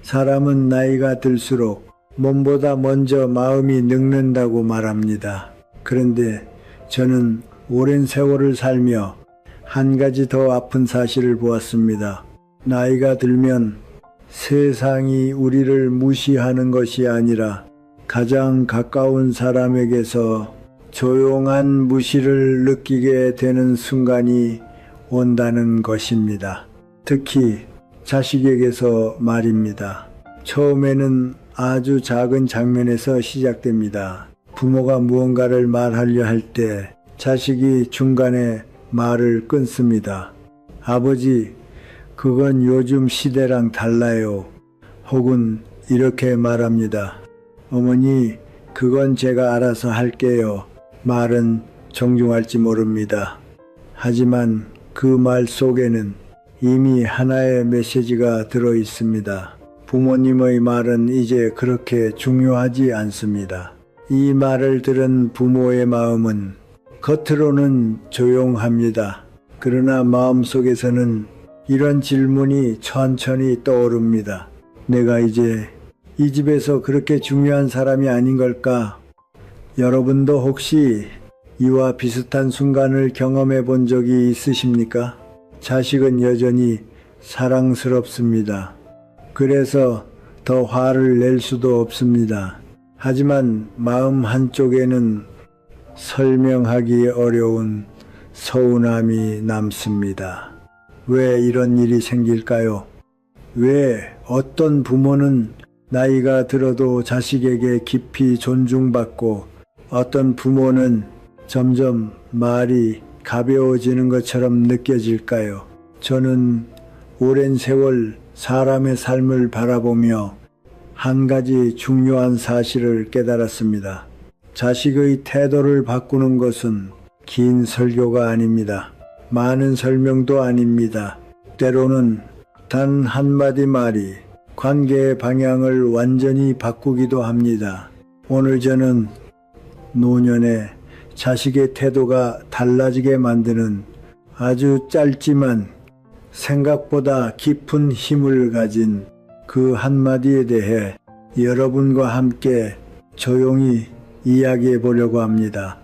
사람은 나이가 들수록 몸보다 먼저 마음이 늙는다고 말합니다. 그런데 저는 오랜 세월을 살며 한 가지 더 아픈 사실을 보았습니다. 나이가 들면 세상이 우리를 무시하는 것이 아니라 가장 가까운 사람에게서 조용한 무시를 느끼게 되는 순간이 온다는 것입니다. 특히 자식에게서 말입니다. 처음에는 아주 작은 장면에서 시작됩니다. 부모가 무언가를 말하려 할 때 자식이 중간에 말을 끊습니다. 아버지, 그건 요즘 시대랑 달라요. 혹은 이렇게 말합니다. 어머니, 그건 제가 알아서 할게요. 말은 정중할지 모릅니다. 하지만 그 말 속에는 이미 하나의 메시지가 들어 있습니다. 부모님의 말은 이제 그렇게 중요하지 않습니다. 이 말을 들은 부모의 마음은 겉으로는 조용합니다. 그러나 마음속에서는 이런 질문이 천천히 떠오릅니다. 내가 이제 이 집에서 그렇게 중요한 사람이 아닌 걸까? 여러분도 혹시 이와 비슷한 순간을 경험해 본 적이 있으십니까? 자식은 여전히 사랑스럽습니다. 그래서 더 화를 낼 수도 없습니다. 하지만 마음 한쪽에는 설명하기 어려운 서운함이 남습니다. 왜 이런 일이 생길까요? 왜 어떤 부모는 나이가 들어도 자식에게 깊이 존중받고 어떤 부모는 점점 말이 가벼워지는 것처럼 느껴질까요? 저는 오랜 세월 사람의 삶을 바라보며 한 가지 중요한 사실을 깨달았습니다. 자식의 태도를 바꾸는 것은 긴 설교가 아닙니다. 많은 설명도 아닙니다. 때로는 단 한마디 말이 관계의 방향을 완전히 바꾸기도 합니다. 오늘 저는 노년에 자식의 태도가 달라지게 만드는 아주 짧지만 생각보다 깊은 힘을 가진 그 한마디에 대해 여러분과 함께 조용히 이야기해 보려고 합니다.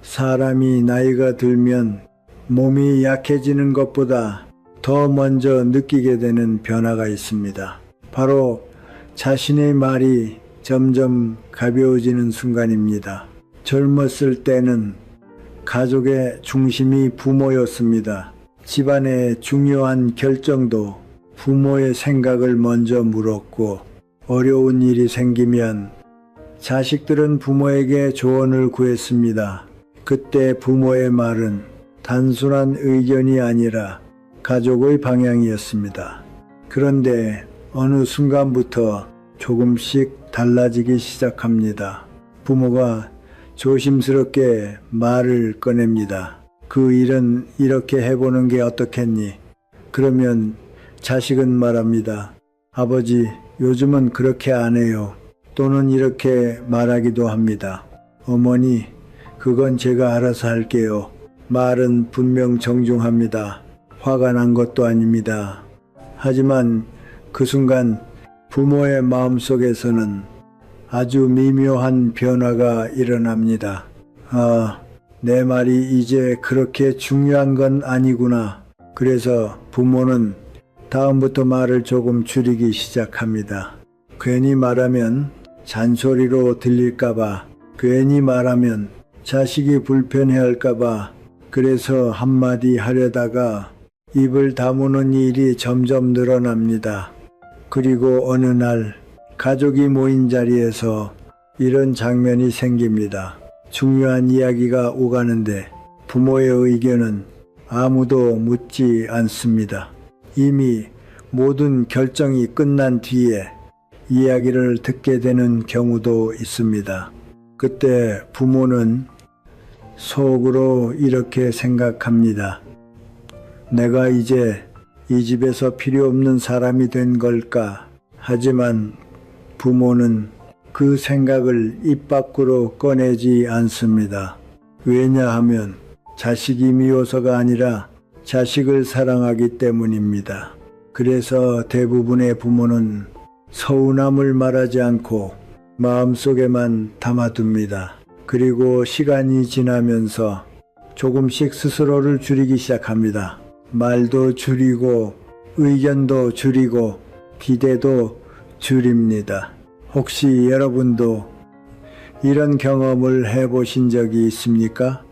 사람이 나이가 들면 몸이 약해지는 것보다 더 먼저 느끼게 되는 변화가 있습니다. 바로 자신의 말이 점점 가벼워지는 순간입니다. 젊었을 때는 가족의 중심이 부모였습니다. 집안의 중요한 결정도 부모의 생각을 먼저 물었고, 어려운 일이 생기면 자식들은 부모에게 조언을 구했습니다. 그때 부모의 말은 단순한 의견이 아니라 가족의 방향이었습니다. 그런데 어느 순간부터 조금씩 달라지기 시작합니다. 부모가 조심스럽게 말을 꺼냅니다. 그 일은 이렇게 해보는 게 어떻겠니? 그러면 자식은 말합니다. 아버지, 요즘은 그렇게 안 해요. 또는 이렇게 말하기도 합니다. 어머니, 그건 제가 알아서 할게요. 말은 분명 정중합니다. 화가 난 것도 아닙니다. 하지만 그 순간 부모의 마음속에서는 아주 미묘한 변화가 일어납니다. 아, 내 말이 이제 그렇게 중요한 건 아니구나. 그래서 부모는 다음부터 말을 조금 줄이기 시작합니다. 괜히 말하면 잔소리로 들릴까봐, 괜히 말하면 자식이 불편해할까봐, 그래서 한마디 하려다가 입을 다무는 일이 점점 늘어납니다. 그리고 어느 날 가족이 모인 자리에서 이런 장면이 생깁니다. 중요한 이야기가 오가는데 부모의 의견은 아무도 묻지 않습니다. 이미 모든 결정이 끝난 뒤에 이야기를 듣게 되는 경우도 있습니다. 그때 부모는 속으로 이렇게 생각합니다. 내가 이제 이 집에서 필요 없는 사람이 된 걸까? 하지만 부모는 그 생각을 입 밖으로 꺼내지 않습니다. 왜냐하면 자식이 미워서가 아니라 자식을 사랑하기 때문입니다. 그래서 대부분의 부모는 서운함을 말하지 않고 마음속에만 담아둡니다. 그리고 시간이 지나면서 조금씩 스스로를 줄이기 시작합니다. 말도 줄이고 의견도 줄이고 기대도 줄입니다. 혹시 여러분도 이런 경험을 해보신 적이 있습니까?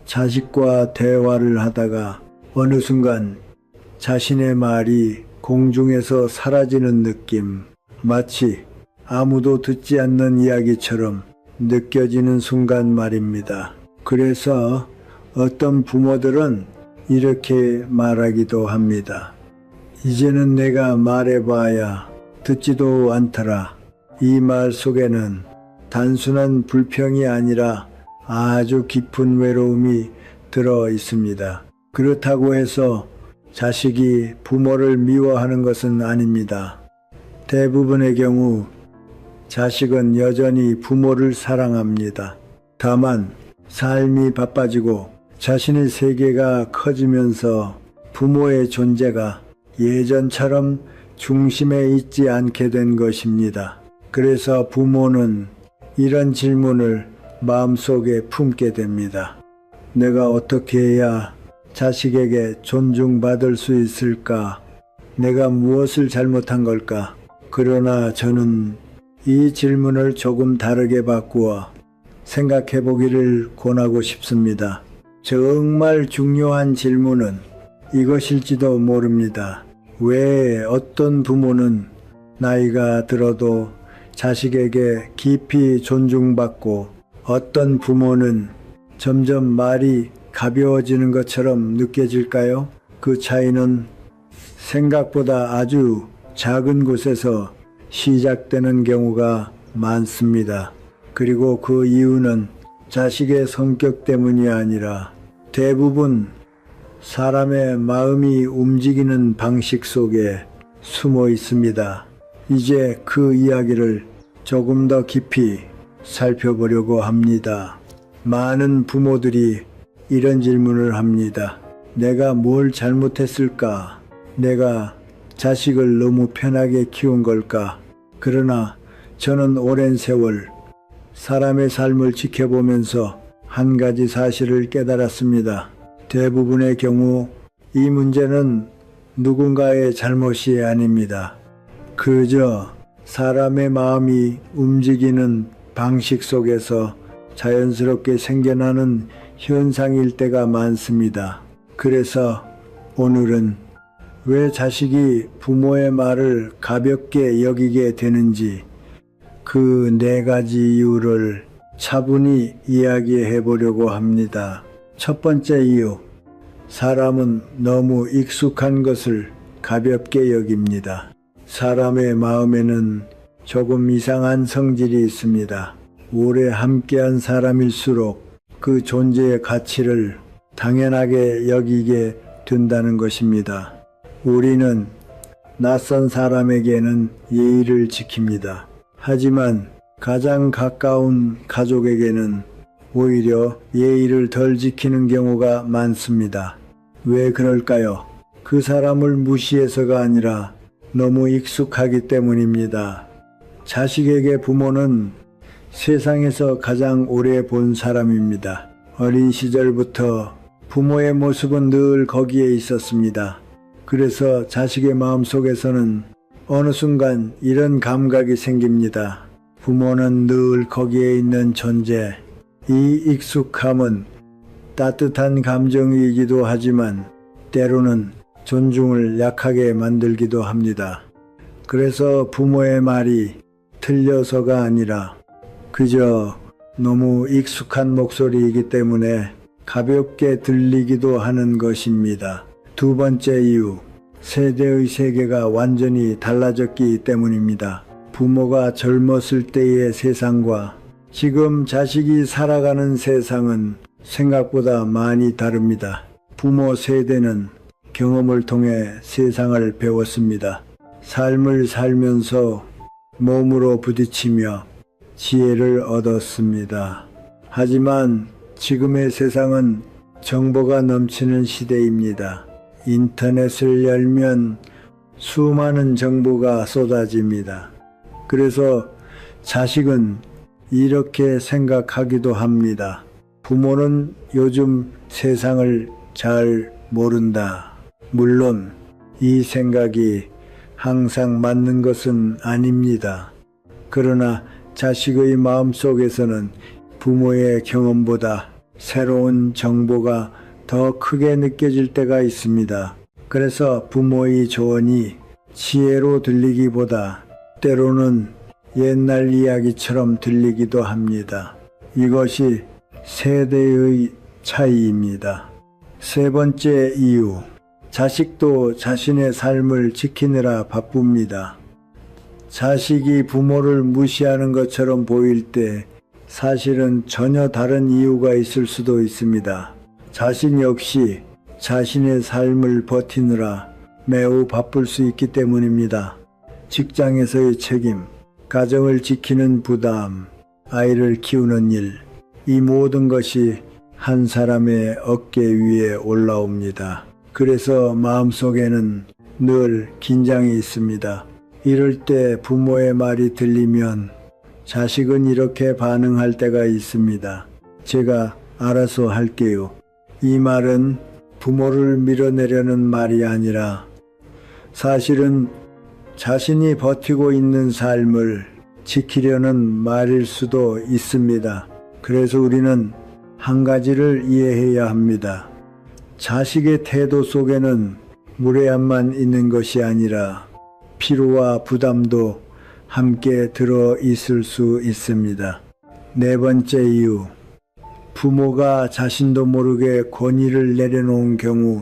자식과 대화를 하다가 어느 순간 자신의 말이 공중에서 사라지는 느낌, 마치 아무도 듣지 않는 이야기처럼 느껴지는 순간 말입니다. 그래서 어떤 부모들은 이렇게 말하기도 합니다. 이제는 내가 말해봐야 듣지도 않더라. 이 말 속에는 단순한 불평이 아니라 아주 깊은 외로움이 들어 있습니다. 그렇다고 해서 자식이 부모를 미워하는 것은 아닙니다. 대부분의 경우 자식은 여전히 부모를 사랑합니다. 다만 삶이 바빠지고 자신의 세계가 커지면서 부모의 존재가 예전처럼 중심에 있지 않게 된 것입니다. 그래서 부모는 이런 질문을 마음속에 품게 됩니다. 내가 어떻게 해야 자식에게 존중받을 수 있을까? 내가 무엇을 잘못한 걸까? 그러나 저는 이 질문을 조금 다르게 바꾸어 생각해 보기를 권하고 싶습니다. 정말 중요한 질문은 이것일지도 모릅니다. 왜 어떤 부모는 나이가 들어도 자식에게 깊이 존중받고 어떤 부모는 점점 말이 가벼워지는 것처럼 느껴질까요? 그 차이는 생각보다 아주 작은 곳에서 시작되는 경우가 많습니다. 그리고 그 이유는 자식의 성격 때문이 아니라 대부분 사람의 마음이 움직이는 방식 속에 숨어 있습니다. 이제 그 이야기를 조금 더 깊이 살펴보려고 합니다. 많은 부모들이 이런 질문을 합니다. 내가 뭘 잘못했을까? 내가 자식을 너무 편하게 키운 걸까? 그러나 저는 오랜 세월 사람의 삶을 지켜보면서 한 가지 사실을 깨달았습니다. 대부분의 경우 이 문제는 누군가의 잘못이 아닙니다. 그저 사람의 마음이 움직이는 방식 속에서 자연스럽게 생겨나는 현상일 때가 많습니다. 그래서 오늘은 왜 자식이 부모의 말을 가볍게 여기게 되는지 그 4가지 이유를 차분히 이야기해 보려고 합니다. 첫 번째 이유, 사람은 너무 익숙한 것을 가볍게 여깁니다. 사람의 마음에는 조금 이상한 성질이 있습니다. 오래 함께한 사람일수록 그 존재의 가치를 당연하게 여기게 된다는 것입니다. 우리는 낯선 사람에게는 예의를 지킵니다. 하지만 가장 가까운 가족에게는 오히려 예의를 덜 지키는 경우가 많습니다. 왜 그럴까요? 그 사람을 무시해서가 아니라 너무 익숙하기 때문입니다. 자식에게 부모는 세상에서 가장 오래 본 사람입니다. 어린 시절부터 부모의 모습은 늘 거기에 있었습니다. 그래서 자식의 마음속에서는 어느 순간 이런 감각이 생깁니다. 부모는 늘 거기에 있는 존재. 이 익숙함은 따뜻한 감정이기도 하지만 때로는 존중을 약하게 만들기도 합니다. 그래서 부모의 말이 틀려서가 아니라 그저 너무 익숙한 목소리이기 때문에 가볍게 들리기도 하는 것입니다. 두 번째 이유, 세대의 세계가 완전히 달라졌기 때문입니다. 부모가 젊었을 때의 세상과 지금 자식이 살아가는 세상은 생각보다 많이 다릅니다. 부모 세대는 경험을 통해 세상을 배웠습니다. 삶을 살면서 몸으로 부딪히며 지혜를 얻었습니다. 하지만 지금의 세상은 정보가 넘치는 시대입니다. 인터넷을 열면 수많은 정보가 쏟아집니다. 그래서 자식은 이렇게 생각하기도 합니다. 부모는 요즘 세상을 잘 모른다. 물론 이 생각이 항상 맞는 것은 아닙니다. 그러나 자식의 마음속에서는 부모의 경험보다 새로운 정보가 더 크게 느껴질 때가 있습니다. 그래서 부모의 조언이 지혜로 들리기보다 때로는 옛날 이야기처럼 들리기도 합니다. 이것이 세대의 차이입니다. 세 번째 이유, 자식도 자신의 삶을 지키느라 바쁩니다. 자식이 부모를 무시하는 것처럼 보일 때 사실은 전혀 다른 이유가 있을 수도 있습니다. 자신 역시 자신의 삶을 버티느라 매우 바쁠 수 있기 때문입니다. 직장에서의 책임, 가정을 지키는 부담, 아이를 키우는 일, 이 모든 것이 한 사람의 어깨 위에 올라옵니다. 그래서 마음속에는 늘 긴장이 있습니다. 이럴 때 부모의 말이 들리면 자식은 이렇게 반응할 때가 있습니다. 제가 알아서 할게요. 이 말은 부모를 밀어내려는 말이 아니라 사실은 자신이 버티고 있는 삶을 지키려는 말일 수도 있습니다. 그래서 우리는 한 가지를 이해해야 합니다. 자식의 태도 속에는 무례함만 있는 것이 아니라 피로와 부담도 함께 들어 있을 수 있습니다. 네 번째 이유, 부모가 자신도 모르게 권위를 내려놓은 경우.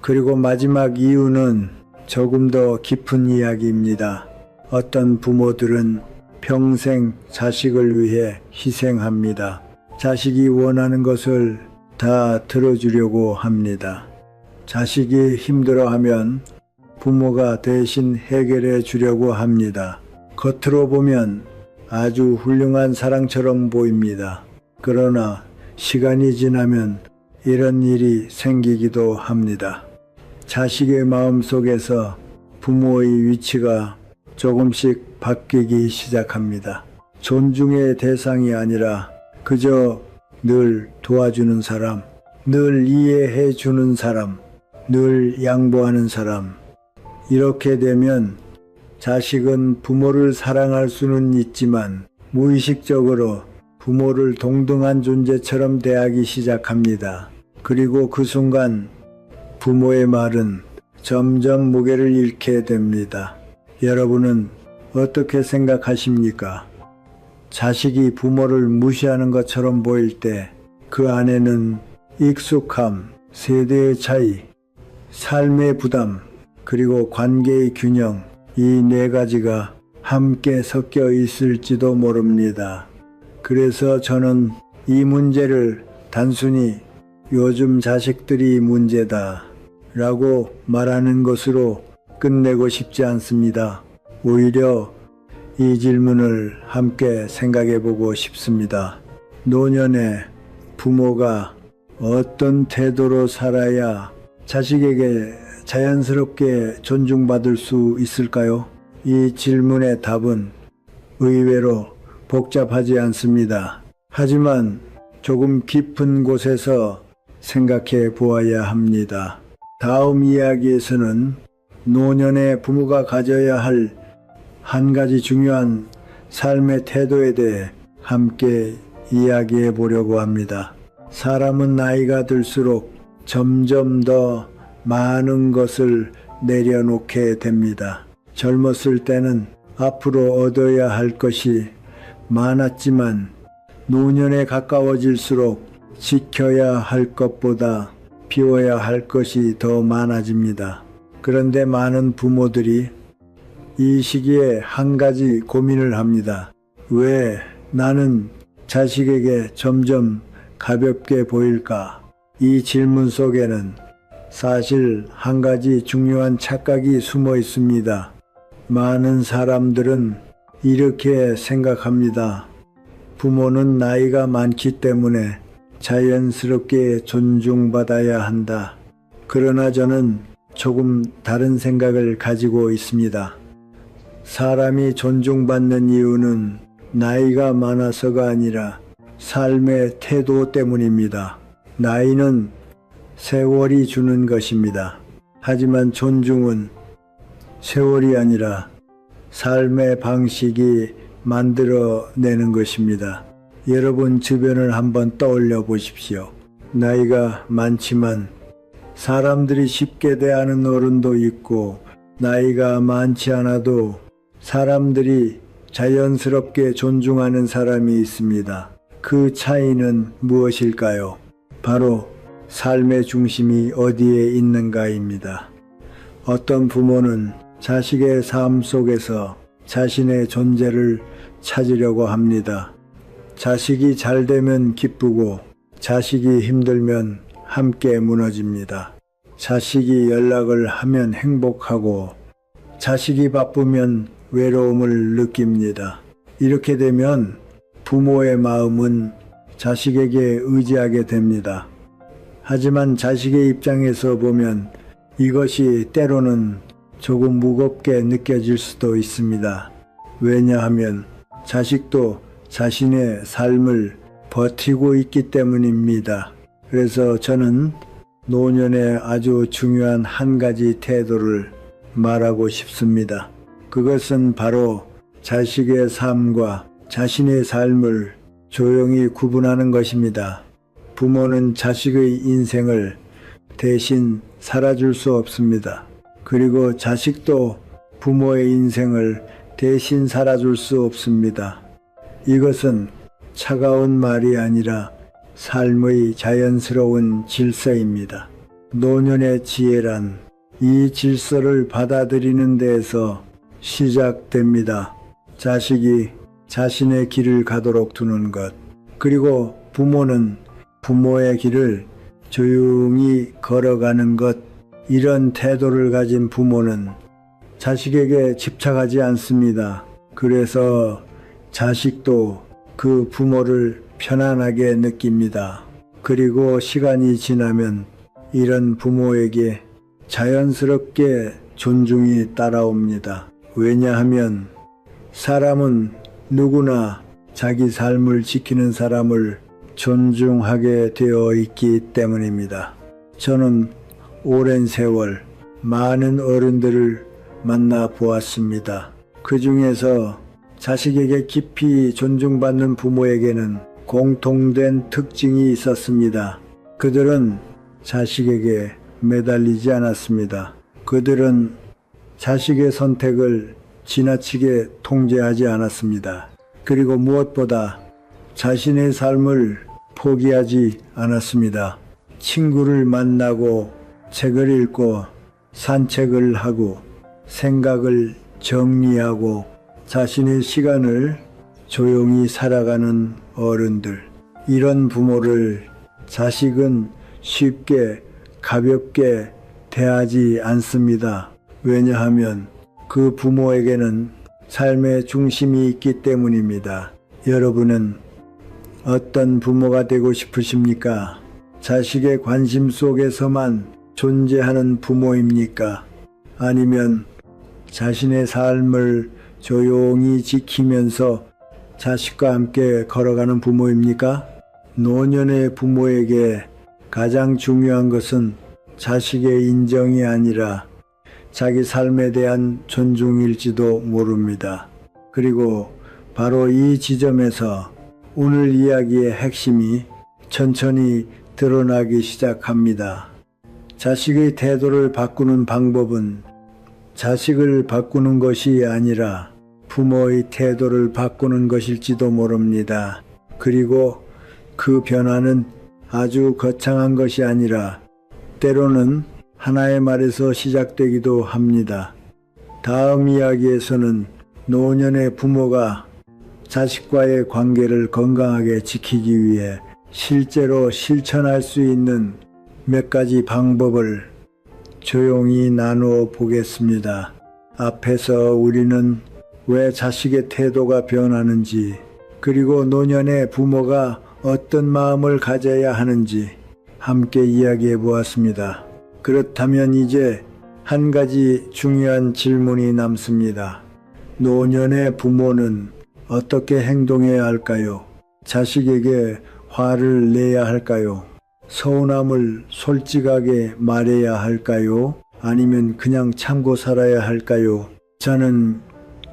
그리고 마지막 이유는 조금 더 깊은 이야기입니다. 어떤 부모들은 평생 자식을 위해 희생합니다. 자식이 원하는 것을 다 들어주려고 합니다. 자식이 힘들어하면 부모가 대신 해결해 주려고 합니다. 겉으로 보면 아주 훌륭한 사랑처럼 보입니다. 그러나 시간이 지나면 이런 일이 생기기도 합니다. 자식의 마음속에서 부모의 위치가 조금씩 바뀌기 시작합니다. 존중의 대상이 아니라 그저 늘 도와주는 사람, 늘 이해해 주는 사람, 늘 양보하는 사람. 이렇게 되면 자식은 부모를 사랑할 수는 있지만 무의식적으로 부모를 동등한 존재처럼 대하기 시작합니다. 그리고 그 순간 부모의 말은 점점 무게를 잃게 됩니다. 여러분은 어떻게 생각하십니까? 자식이 부모를 무시하는 것처럼 보일 때 그 안에는 익숙함, 세대의 차이, 삶의 부담, 그리고 관계의 균형, 이 네 가지가 함께 섞여 있을지도 모릅니다. 그래서 저는 이 문제를 단순히 요즘 자식들이 문제다 라고 말하는 것으로 끝내고 싶지 않습니다. 오히려 이 질문을 함께 생각해 보고 싶습니다. 노년에 부모가 어떤 태도로 살아야 자식에게 자연스럽게 존중받을 수 있을까요? 이 질문의 답은 의외로 복잡하지 않습니다. 하지만 조금 깊은 곳에서 생각해 보아야 합니다. 다음 이야기에서는 노년의 부모가 가져야 할 한 가지 중요한 삶의 태도에 대해 함께 이야기해 보려고 합니다. 사람은 나이가 들수록 점점 더 많은 것을 내려놓게 됩니다. 젊었을 때는 앞으로 얻어야 할 것이 많았지만 노년에 가까워질수록 지켜야 할 것보다 비워야 할 것이 더 많아집니다. 그런데 많은 부모들이 이 시기에 한 가지 고민을 합니다. 왜 나는 자식에게 점점 가볍게 보일까? 이 질문 속에는 사실 한 가지 중요한 착각이 숨어 있습니다. 많은 사람들은 이렇게 생각합니다. 부모는 나이가 많기 때문에 자연스럽게 존중받아야 한다. 그러나 저는 조금 다른 생각을 가지고 있습니다. 사람이 존중받는 이유는 나이가 많아서가 아니라 삶의 태도 때문입니다. 나이는 세월이 주는 것입니다. 하지만 존중은 세월이 아니라 삶의 방식이 만들어내는 것입니다. 여러분 주변을 한번 떠올려 보십시오. 나이가 많지만 사람들이 쉽게 대하는 어른도 있고, 나이가 많지 않아도 사람들이 자연스럽게 존중하는 사람이 있습니다. 그 차이는 무엇일까요? 바로 삶의 중심이 어디에 있는가입니다. 어떤 부모는 자식의 삶 속에서 자신의 존재를 찾으려고 합니다. 자식이 잘 되면 기쁘고 자식이 힘들면 함께 무너집니다. 자식이 연락을 하면 행복하고 자식이 바쁘면 외로움을 느낍니다. 이렇게 되면 부모의 마음은 자식에게 의지하게 됩니다. 하지만 자식의 입장에서 보면 이것이 때로는 조금 무겁게 느껴질 수도 있습니다. 왜냐하면 자식도 자신의 삶을 버티고 있기 때문입니다. 그래서 저는 노년에 아주 중요한 한 가지 태도를 말하고 싶습니다. 그것은 바로 자식의 삶과 자신의 삶을 조용히 구분하는 것입니다. 부모는 자식의 인생을 대신 살아줄 수 없습니다. 그리고 자식도 부모의 인생을 대신 살아줄 수 없습니다. 이것은 차가운 말이 아니라 삶의 자연스러운 질서입니다. 노년의 지혜란 이 질서를 받아들이는 데에서 시작됩니다. 자식이 자신의 길을 가도록 두는 것, 그리고 부모는 부모의 길을 조용히 걸어가는 것, 이런 태도를 가진 부모는 자식에게 집착하지 않습니다. 그래서 자식도 그 부모를 편안하게 느낍니다. 그리고 시간이 지나면 이런 부모에게 자연스럽게 존중이 따라옵니다. 왜냐하면 사람은 누구나 자기 삶을 지키는 사람을 존중하게 되어 있기 때문입니다. 저는 오랜 세월 많은 어른들을 만나 보았습니다. 그 중에서 자식에게 깊이 존중받는 부모에게는 공통된 특징이 있었습니다. 그들은 자식에게 매달리지 않았습니다. 그들은 자식의 선택을 지나치게 통제하지 않았습니다. 그리고 무엇보다 자신의 삶을 포기하지 않았습니다. 친구를 만나고 책을 읽고 산책을 하고 생각을 정리하고 자신의 시간을 조용히 살아가는 어른들, 이런 부모를 자식은 쉽게 가볍게 대하지 않습니다. 왜냐하면 그 부모에게는 삶의 중심이 있기 때문입니다. 여러분은 어떤 부모가 되고 싶으십니까? 자식의 관심 속에서만 존재하는 부모입니까? 아니면 자신의 삶을 조용히 지키면서 자식과 함께 걸어가는 부모입니까? 노년의 부모에게 가장 중요한 것은 자식의 인정이 아니라 자기 삶에 대한 존중일지도 모릅니다. 그리고 바로 이 지점에서 오늘 이야기의 핵심이 천천히 드러나기 시작합니다. 자식의 태도를 바꾸는 방법은 자식을 바꾸는 것이 아니라 부모의 태도를 바꾸는 것일지도 모릅니다. 그리고 그 변화는 아주 거창한 것이 아니라 때로는 하나의 말에서 시작되기도 합니다. 다음 이야기에서는 노년의 부모가 자식과의 관계를 건강하게 지키기 위해 실제로 실천할 수 있는 몇 가지 방법을 조용히 나누어 보겠습니다. 앞에서 우리는 왜 자식의 태도가 변하는지, 그리고 노년의 부모가 어떤 마음을 가져야 하는지 함께 이야기해 보았습니다. 그렇다면 이제 한 가지 중요한 질문이 남습니다. 노년의 부모는 어떻게 행동해야 할까요? 자식에게 화를 내야 할까요? 서운함을 솔직하게 말해야 할까요? 아니면 그냥 참고 살아야 할까요? 저는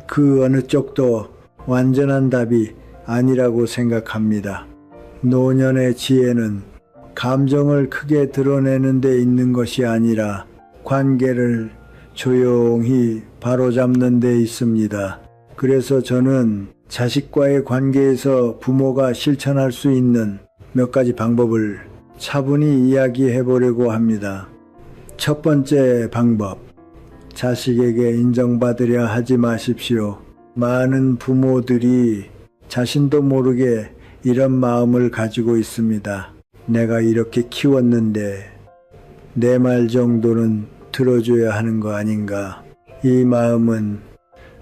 그 어느 쪽도 완전한 답이 아니라고 생각합니다. 노년의 지혜는 감정을 크게 드러내는 데 있는 것이 아니라 관계를 조용히 바로잡는 데 있습니다. 그래서 저는 자식과의 관계에서 부모가 실천할 수 있는 몇 가지 방법을 차분히 이야기해 보려고 합니다. 첫 번째 방법, 자식에게 인정받으려 하지 마십시오. 많은 부모들이 자신도 모르게 이런 마음을 가지고 있습니다. 내가 이렇게 키웠는데 내 말 정도는 들어줘야 하는 거 아닌가. 이 마음은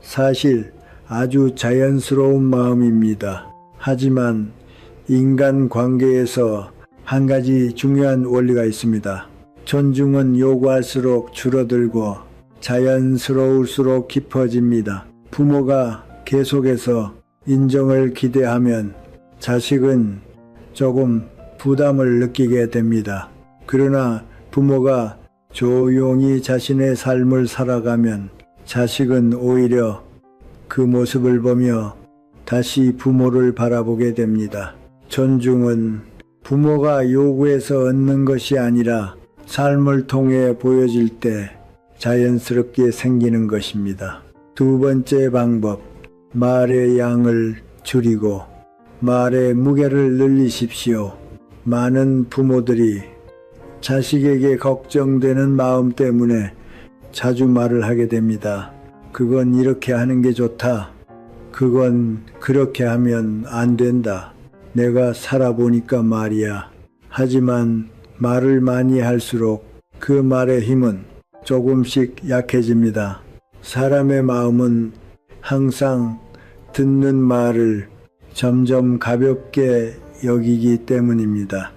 사실 아주 자연스러운 마음입니다. 하지만 인간 관계에서 한 가지 중요한 원리가 있습니다. 존중은 요구할수록 줄어들고 자연스러울수록 깊어집니다. 부모가 계속해서 인정을 기대하면 자식은 조금 부담을 느끼게 됩니다. 그러나 부모가 조용히 자신의 삶을 살아가면 자식은 오히려 그 모습을 보며 다시 부모를 바라보게 됩니다. 존중은 부모가 요구해서 얻는 것이 아니라 삶을 통해 보여질 때 자연스럽게 생기는 것입니다. 두 번째 방법, 말의 양을 줄이고 말의 무게를 늘리십시오. 많은 부모들이 자식에게 걱정되는 마음 때문에 자주 말을 하게 됩니다. 그건 이렇게 하는 게 좋다. 그건 그렇게 하면 안 된다. 내가 살아보니까 말이야. 하지만 말을 많이 할수록 그 말의 힘은 조금씩 약해집니다. 사람의 마음은 항상 듣는 말을 점점 가볍게 여기기 때문입니다.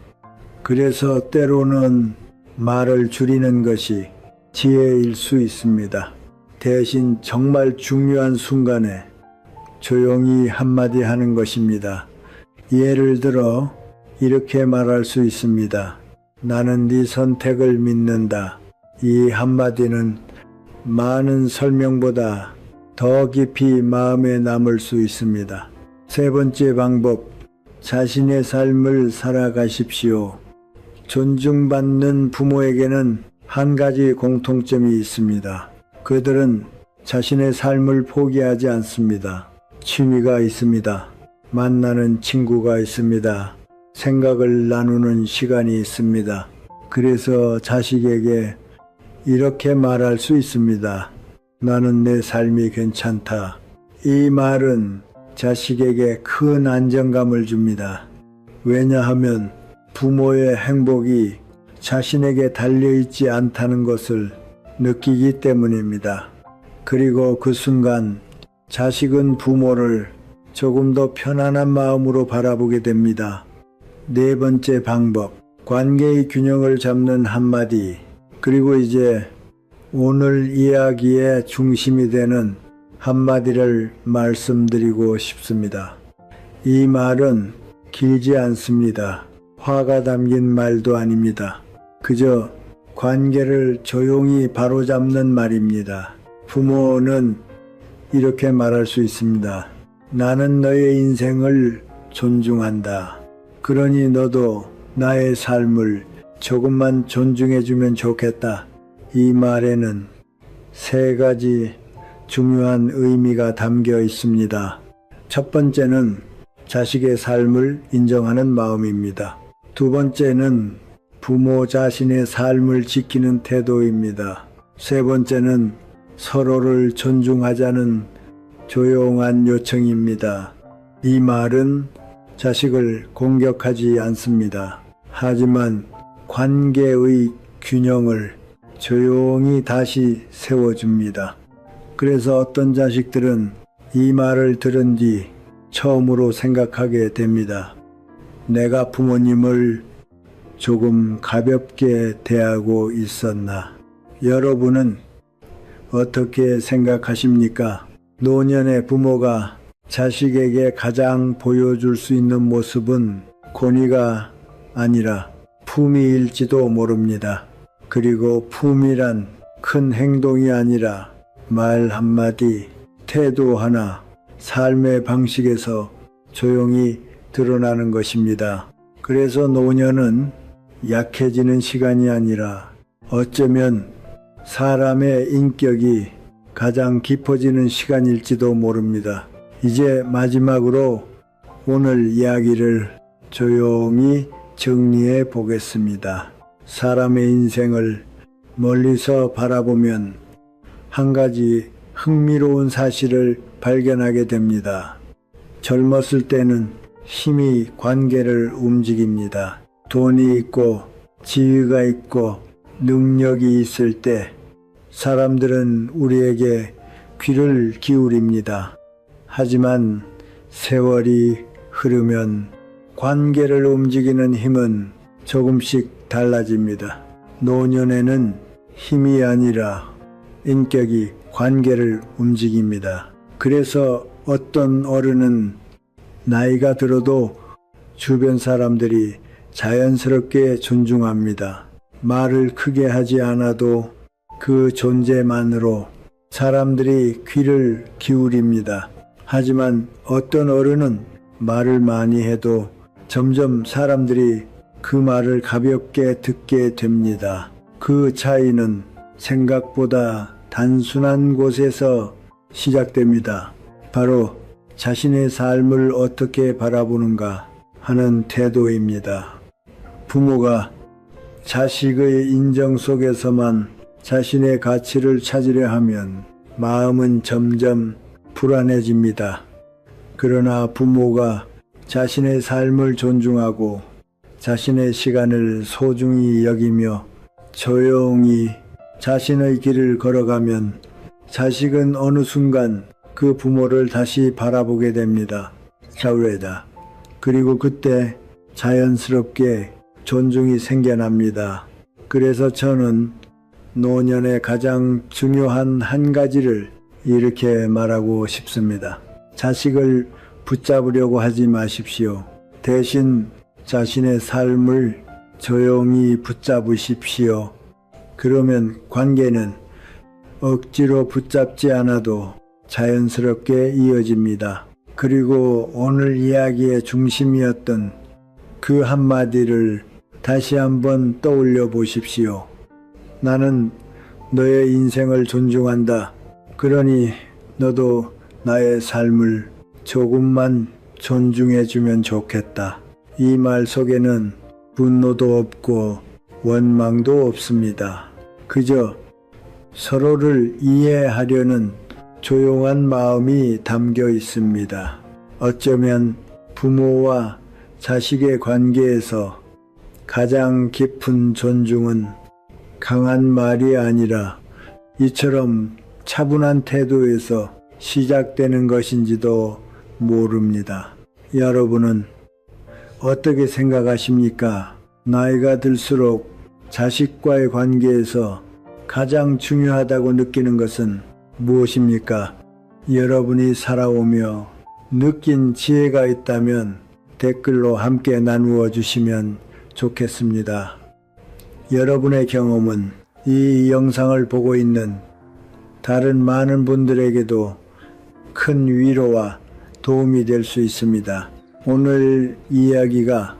그래서 때로는 말을 줄이는 것이 지혜일 수 있습니다. 대신 정말 중요한 순간에 조용히 한마디 하는 것입니다. 예를 들어 이렇게 말할 수 있습니다. 나는 네 선택을 믿는다. 이 한마디는 많은 설명보다 더 깊이 마음에 남을 수 있습니다. 세 번째 방법, 자신의 삶을 살아가십시오. 존중받는 부모에게는 한 가지 공통점이 있습니다. 그들은 자신의 삶을 포기하지 않습니다. 취미가 있습니다. 만나는 친구가 있습니다. 생각을 나누는 시간이 있습니다. 그래서 자식에게 이렇게 말할 수 있습니다. 나는 내 삶이 괜찮다. 이 말은 자식에게 큰 안정감을 줍니다. 왜냐하면 부모의 행복이 자신에게 달려있지 않다는 것을 느끼기 때문입니다. 그리고 그 순간 자식은 부모를 조금 더 편안한 마음으로 바라보게 됩니다. 네 번째 방법, 관계의 균형을 잡는 한마디. 그리고 이제 오늘 이야기의 중심이 되는 한마디를 말씀드리고 싶습니다. 이 말은 길지 않습니다. 화가 담긴 말도 아닙니다. 그저 관계를 조용히 바로잡는 말입니다. 부모는 이렇게 말할 수 있습니다. 나는 너의 인생을 존중한다. 그러니 너도 나의 삶을 조금만 존중해주면 좋겠다. 이 말에는 세 가지 중요한 의미가 담겨 있습니다. 첫 번째는 자식의 삶을 인정하는 마음입니다. 두 번째는 부모 자신의 삶을 지키는 태도입니다. 세 번째는 서로를 존중하자는 조용한 요청입니다. 이 말은 자식을 공격하지 않습니다. 하지만 관계의 균형을 조용히 다시 세워줍니다. 그래서 어떤 자식들은 이 말을 들은 뒤 처음으로 생각하게 됩니다. 내가 부모님을 조금 가볍게 대하고 있었나? 여러분은 어떻게 생각하십니까? 노년의 부모가 자식에게 가장 보여줄 수 있는 모습은 권위가 아니라 품위일지도 모릅니다. 그리고 품위란 큰 행동이 아니라 말 한마디, 태도 하나, 삶의 방식에서 조용히 드러나는 것입니다. 그래서 노년은 약해지는 시간이 아니라 어쩌면 사람의 인격이 가장 깊어지는 시간일지도 모릅니다. 이제 마지막으로 오늘 이야기를 조용히 정리해 보겠습니다. 사람의 인생을 멀리서 바라보면 한 가지 흥미로운 사실을 발견하게 됩니다. 젊었을 때는 힘이 관계를 움직입니다. 돈이 있고 지위가 있고 능력이 있을 때 사람들은 우리에게 귀를 기울입니다. 하지만 세월이 흐르면 관계를 움직이는 힘은 조금씩 달라집니다. 노년에는 힘이 아니라 인격이 관계를 움직입니다. 그래서 어떤 어른은 나이가 들어도 주변 사람들이 자연스럽게 존중합니다. 말을 크게 하지 않아도 그 존재만으로 사람들이 귀를 기울입니다. 하지만 어떤 어른은 말을 많이 해도 점점 사람들이 그 말을 가볍게 듣게 됩니다. 그 차이는 생각보다 단순한 곳에서 시작됩니다. 바로 자신의 삶을 어떻게 바라보는가 하는 태도입니다. 부모가 자식의 인정 속에서만 자신의 가치를 찾으려 하면 마음은 점점 불안해집니다. 그러나 부모가 자신의 삶을 존중하고 자신의 시간을 소중히 여기며 조용히 자신의 길을 걸어가면 자식은 어느 순간 그 부모를 다시 바라보게 됩니다. 자우레다. 그리고 그때 자연스럽게 존중이 생겨납니다. 그래서 저는 노년의 가장 중요한 한 가지를 이렇게 말하고 싶습니다. 자식을 붙잡으려고 하지 마십시오. 대신 자신의 삶을 조용히 붙잡으십시오. 그러면 관계는 억지로 붙잡지 않아도 자연스럽게 이어집니다. 그리고 오늘 이야기의 중심이었던 그 한마디를 다시 한번 떠올려 보십시오. 나는 너의 인생을 존중한다. 그러니 너도 나의 삶을 조금만 존중해 주면 좋겠다. 이 말 속에는 분노도 없고 원망도 없습니다. 그저 서로를 이해하려는 조용한 마음이 담겨 있습니다. 어쩌면 부모와 자식의 관계에서 가장 깊은 존중은 강한 말이 아니라 이처럼 차분한 태도에서 시작되는 것인지도 모릅니다. 여러분은 어떻게 생각하십니까? 나이가 들수록 자식과의 관계에서 가장 중요하다고 느끼는 것은 무엇입니까? 여러분이 살아오며 느낀 지혜가 있다면 댓글로 함께 나누어 주시면 좋겠습니다. 여러분의 경험은 이 영상을 보고 있는 다른 많은 분들에게도 큰 위로와 도움이 될 수 있습니다. 오늘 이야기가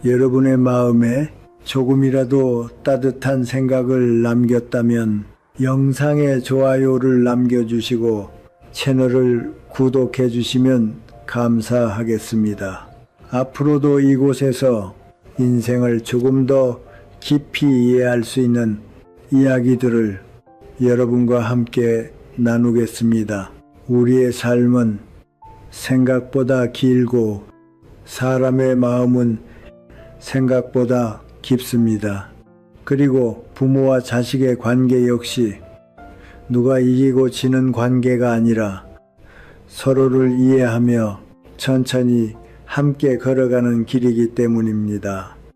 여러분의 마음에 조금이라도 따뜻한 생각을 남겼다면 영상에 좋아요를 남겨주시고 채널을 구독해 주시면 감사하겠습니다. 앞으로도 이곳에서 인생을 조금 더 깊이 이해할 수 있는 이야기들을 여러분과 함께 나누겠습니다. 우리의 삶은 생각보다 길고 사람의 마음은 생각보다 깊습니다. 그리고 부모와 자식의 관계 역시 누가 이기고 지는 관계가 아니라 서로를 이해하며 천천히 함께 걸어가는 길이기 때문입니다.